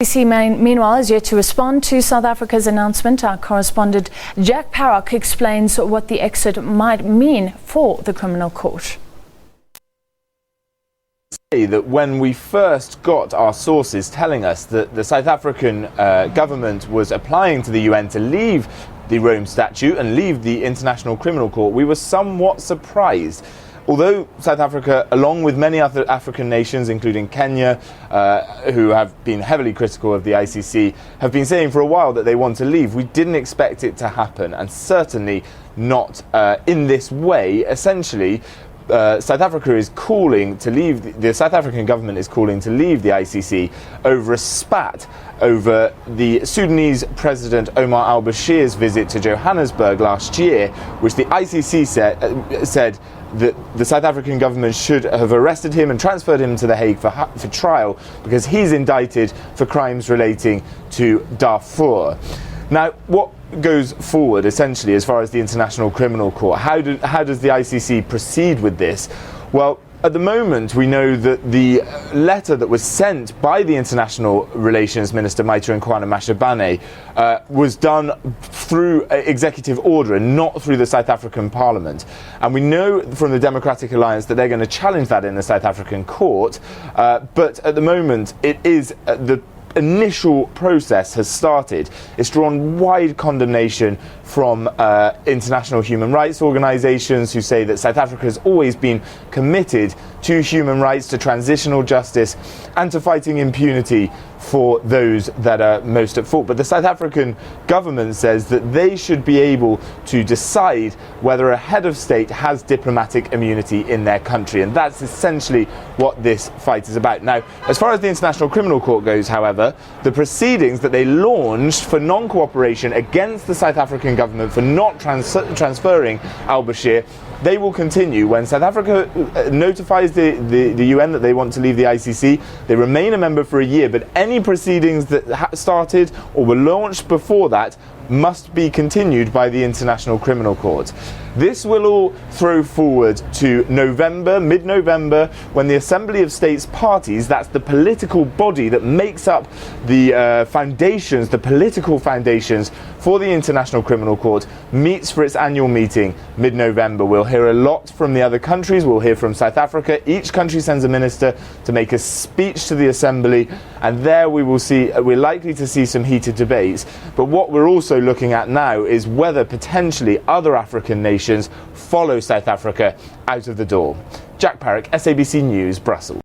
ICC meanwhile is yet to respond to South Africa's announcement. Our correspondent Jack Parrock explains what the exit might mean for the criminal court. That when we first got our sources telling us that the South African government was applying to the UN to leave the Rome Statute and leave the International Criminal Court, we were somewhat surprised. Although South Africa, along with many other African nations, including Kenya, who have been heavily critical of the ICC, have been saying for a while that they want to leave, we didn't expect it to happen, and certainly not in this way. Essentially, South Africa is calling to leave, the South African government is calling to leave the ICC over a spat over the Sudanese President Omar al-Bashir's visit to Johannesburg last year, which the ICC said that the South African government should have arrested him and transferred him to The Hague for trial because he's indicted for crimes relating to Darfur. Now, what goes forward, essentially, as far as the International Criminal Court? How does the ICC proceed with this? Well, at the moment, we know that the letter that was sent by the International Relations Minister, Maita Nkwana Mashabane, was done through executive order and not through the South African Parliament. And we know from the Democratic Alliance that they're going to challenge that in the South African court. But at the moment, it is the initial process has started. It's drawn wide condemnation from international human rights organisations who say that South Africa has always been committed to human rights, to transitional justice and to fighting impunity for those that are most at fault. But the South African government says that they should be able to decide whether a head of state has diplomatic immunity in their country, and that's essentially what this fight is about. Now, as far as the International Criminal Court goes, however, the proceedings that they launched for non-cooperation against the South African government for not transferring al-Bashir, they will continue. When South Africa notifies the UN that they want to leave the ICC, they remain a member for a year, but any proceedings that started or were launched before that must be continued by the International Criminal Court. This will all throw forward to November, mid-November, when the Assembly of States Parties, that's the political body that makes up the foundations, the political foundations for the International Criminal Court, meets for its annual meeting mid-November. We'll hear a lot from the other countries. We'll hear from South Africa. Each country sends a minister to make a speech to the Assembly, and there we're likely to see some heated debates. But what we're also looking at now is whether potentially other African nations follow South Africa out of the door. Jack Parrock, SABC News, Brussels.